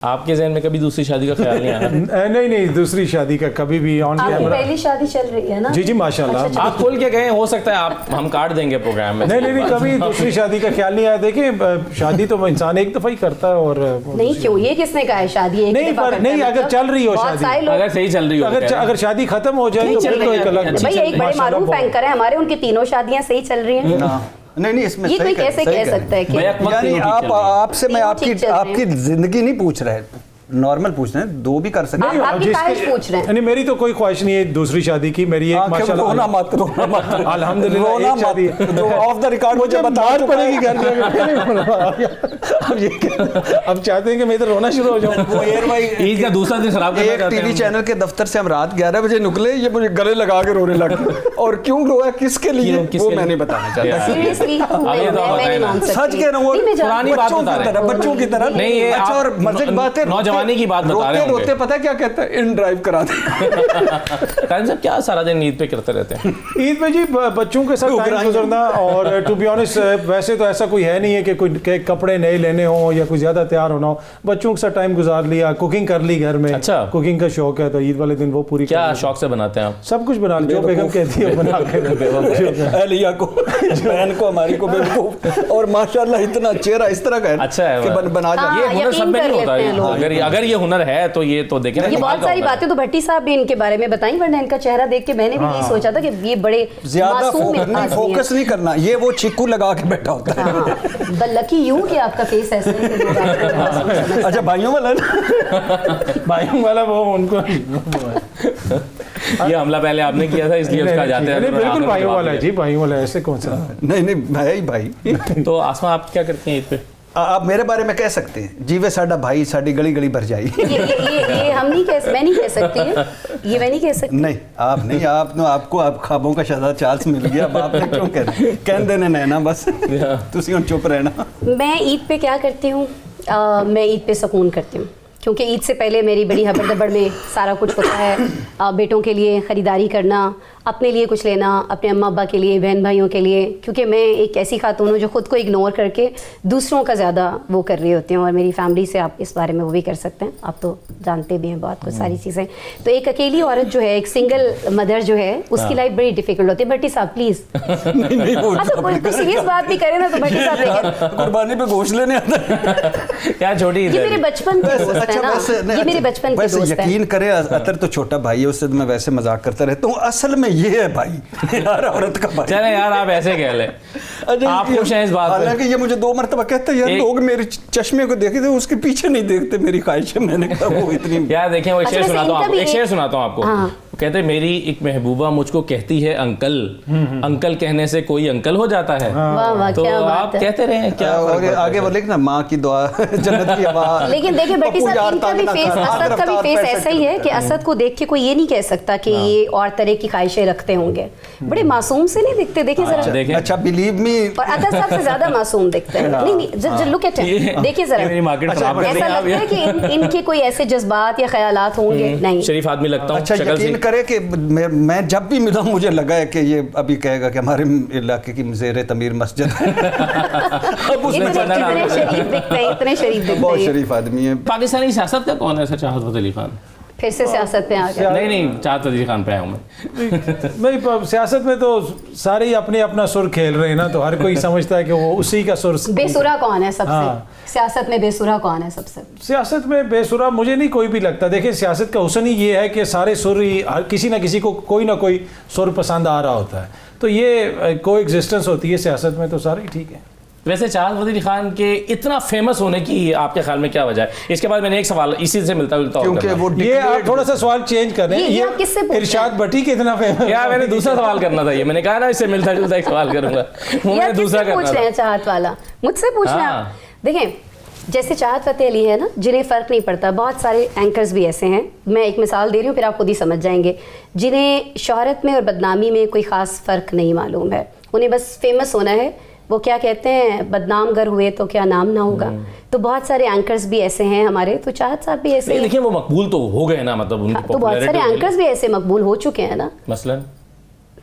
آپ کے ذہن میں کبھی دوسری شادی کا خیال نہیں آیا؟ نہیں دوسری شادی کا کبھی بھی آن کیمرہ. پہلی شادی چل رہی ہے نا؟ جی ماشاءاللہ. آپ کھول کے کہیں ہو سکتا ہے ہم کاٹ دیں گے پروگرام میں. نہیں کبھی دوسری شادی کا خیال نہیں آیا. دیکھیں شادی تو انسان ایک دفعہ ہی کرتا ہے. اور نہیں کیوں، یہ کس نے کہا ہے شادی ایک دفعہ کرتا ہے؟ نہیں اگر چل رہی ہو شادی، اگر صحیح چل رہی ہو، اگر شادی ختم ہو جائے تو پھر تو ایک الگ. بھائی ایک بڑے معروف اینکر ہیں ہمارے، ان کی تینوں شادیاں صحیح چل رہی ہیں. نہیں اس میں یہ کوئی کیسے کہہ سکتا ہے کہ یعنی آپ سے میں آپ کی زندگی نہیں پوچھ رہے، نارمل پوچھ رہے ہیں، دو بھی کر سکتے ہیں. آپ کی خواہش پوچھ رہے ہیں. نہیں میری تو کوئی خواہش نہیں ہے دوسری شادی کی. میری ایک ماشاءاللہ رونا مت الحمدللہ ایک شادی جو آف دا ریکارڈ مجھے بتا پڑے گی گھر میں. اب چاہتے ہیں کہ میں تو رونا شروع ہو جاؤں. عید کا دوسرا دن خراب کرنا ایک چاہتے ٹی ہیں. وی چینل کے دفتر سے ہم رات 11 بجے نکلے، یہ مجھے گلے لگا کے رونے لگے. اور کیوں رویا، کس کے لیے، وہ میں نہیں بتانا چاہتا. سیریسلی میں نہیں مان سکتی. سچ کہہ رہا ہوں، پرانی بات بتا رہے ہیں، بچوں کی طرح. نہیں یہ اچھا اور مزے کی بات ہے، نوجوانی کی بات بتا رہے ہیں. روتے پتہ کیا کہتا ہے، ان ڈرائیو کرا دیں. قائم صاحب کیا سارا دن عید پہ کرتے رہتے ہیں؟ عید میں جی بچوں کے ساتھ ٹائم گزرنا. اور ٹو بی آنیسٹ ویسے تو ایسا کوئی ہے نہیں ہے کہ کوئی کپڑے نئے لینے ہوں یا کوئی زیادہ تیار ہونا ہو. بچوں کے ساتھ ٹائم گزار لیا، کوکنگ کر لی گھر میں. اچھا کوکنگ کا شوق ہے تو عید والے دن وہ پوری. کیا شوق سے بناتے ہیں آپ؟ سب کچھ بنا لیا، جو بیگم کہتی ہے بنا کے. اہلیہ کو، بہن کو، ہماری کو بالکل. اور ماشاءاللہ اتنا چہرہ اس طرح کا ہے اچھا ہے کہ بنا جاتا. یہ ہنر سب میں نہیں ہوتا. اگر یہ ہنر ہے تو یہ تو دیکھیں یہ بہت ساری باتیں تو بھٹی صاحب بھی ان کے بارے میں بتائیں، ورنہ ان کا چہرہ دیکھ کے میں نے بھی یہی سوچا تھا کہ یہ بڑے زیادہ فوکس نہیں کرنا، یہ وہ چیکو لگا کے بیٹھا ہوتا ہے. لکی یوں کہ آپ کا فیس ایسے ہے. اچھا بھائیوں والا بھائیوں والا وہ ان کو یہ حملہ پہلے آپ نے کیا تھا اس لیے اس کا جاتے ہیں. بالکل بھائیوں والا ہے جی، بھائیوں والا ایسے کون سا. نہیں بھائی. تو آسما آپ کیا کرتی ہیں عید پہ؟ آپ میرے بارے میں کہہ سکتے ہیں جیوے ساڈا بھائی ساڈی گلی گلی بھر جائی. یہ ہم نہیں کہہ، میں نہیں کہہ سکتی، یہ میں نہیں کہہ سکتی. نہیں آپ نہیں، آپ کو آپ خوابوں کا شہزادہ چارلس مل گیا. اب آپ نے کیوں کہہ دینے نینا، بس تسی ہن چپ رہنا. میں عید پہ کیا کرتی ہوں، میں عید پہ سکون کرتی ہوں، کیونکہ عید سے پہلے میری بڑی ہبڑ دبڑ میں سارا کچھ ہوتا ہے. بیٹوں کے لیے خریداری کرنا، اپنے لیے کچھ لینا، اپنے اماں ابا کے لیے، بہن بھائیوں کے لیے، کیونکہ میں ایک ایسی خاتون ہوں جو خود کو اگنور کر کے دوسروں کا زیادہ وہ کر رہی ہوتی ہوں. اور میری فیملی سے آپ اس بارے میں وہ بھی کر سکتے ہیں، آپ تو جانتے بھی ہیں بہت کچھ ساری چیزیں. تو ایک اکیلی عورت جو ہے، ایک سنگل مدر جو ہے، اس کی لائف بڑی ڈیفیکلٹ ہوتی ہے. بھٹی صاحب پلیز کوئی سیریس بات بھی کریں نا تو بھٹی صاحب قربانی پہ گوشت لینے آتا ہے. کیا چھوٹی یہ میرے بچپن کے دوست ہیں نا، یہ میرے بچپن کے دوست ہیں. یقین کرے اطہر تو چھوٹا بھائی ہے، اس سے میں ویسے مذاق کرتا رہتا ہوں، اصل میں یہ ہے بھائی یار، عورت کا بھائی. چلیں یار آپ ایسے کہہ لیں، آپ خوش ہیں اس بات میں. حالانکہ یہ مجھے 2 مرتبہ کہتا ہے یار لوگ میرے چشمے کو دیکھتے ہیں، اس کے پیچھے نہیں دیکھتے میری خواہش ہے. میں نے کہا وہ اتنی یار دیکھیں، وہ ایک شعر سناتا ہوں آپ کو. کہتے میری ایک محبوبہ مجھ کو کہتی ہے انکل، انکل کہنے سے کوئی انکل ہو جاتا ہے. تو آپ کہتے رہے کیا آگے وہ لکھنا ماں کی دعا جنت کی ہوا. لیکن دیکھیں بھٹی صاحب، ان کا بھی فیس، اسد کا بھی فیس ایسا ہی ہے کہ اسد کو دیکھ کے کوئی یہ نہیں کہہ سکتا کہ یہ اور طرح کی خواہشیں رکھتے ہوں گے. بڑے معصوم سے نہیں دکھتے، دیکھیں ذرا. اچھا بلیو می، اور اطہر صاحب سے زیادہ معصوم دکھتے ہیں. نہیں لک ایٹ اٹ، دیکھیے ذرا، ایسا لگتا ہے کہ ان کے کوئی ایسے جذبات یا خیالات ہوں گے. نہیں شریف آدمی لگتا ہوں. اچھا یقین کرے کہ میں جب بھی ملا مجھے لگا ہے کہ یہ ابھی کہے گا کہ ہمارے علاقے کی زیر تعمیر مسجد ہے. اتنے شریف دکھتے ہیں، اتنے شریف دکھتے ہیں، بہت شریف آدمی ہے. پاکستانی سیاست کا کون ہے ایسا؟ چاہت فتح علی خان. پھر سے سیاست پہ آ گئے. نہیں چاہت فتح علی خان پہ آیا ہوں میں. سیاست میں تو سارے ہی اپنے اپنا سر کھیل رہے ہیں نا، تو ہر کوئی سمجھتا ہے کہ وہ اسی کا سر. بے سرا کون ہے سب سے سیاست میں؟ بے سرا کون ہے سب سے سیاست میں؟ بے سرا مجھے نہیں کوئی بھی لگتا. دیکھیں سیاست کا حسن ہی یہ ہے کہ سارے سر ہی کسی نہ کسی کو کوئی نہ کوئی سر پسند آ رہا ہوتا ہے. تو یہ کو ایگزسٹنس ہوتی ہے سیاست میں، تو سارے ہی ٹھیک ہیں. ویسے چاہت فتح علی خان کے اتنا فیمس ہونے کی آپ کے خیال میں کیا وجہ ہے؟ اس کے بعد میں نے ایک سوال اسی سے ملتا جلتا ہوگا. یہ آپ تھوڑا سا سوال چینج کر رہے ہیں. یہ ارشاد بھٹی کے اتنا فیمس کیا؟ میں نے دوسرا سوال کرنا تھا، یہ میں نے کہا نا اس سے ملتا جلتا ایک سوال کروں گا. وہ میں نے دوسرا کرنا پوچھ رہے ہیں چاہت والا، مجھ سے پوچھنا. دیکھیں جیسے چاہت فتح علی ہے نا، جنہیں فرق نہیں پڑتا. بہت سارے اینکرز بھی ایسے ہیں، میں ایک مثال دے رہی ہوں پھر آپ خود ہی سمجھ جائیں گے، جنہیں شہرت میں اور بدنامی میں کوئی خاص فرق نہیں معلوم ہے. انہیں بس فیمس ہونا ہے. وہ کیا کہتے ہیں، بدنام گر ہوئے تو کیا نام نہ ہوگا. تو بہت سارے اینکرز بھی ایسے ہیں ہمارے، تو چاہت صاحب بھی ایسے ہیں. لیکن وہ مقبول تو ہو گئے نا، مطلب ان کی تو بہت سارے اینکرز بھی ایسے مقبول ہو چکے ہیں نا. مثلاً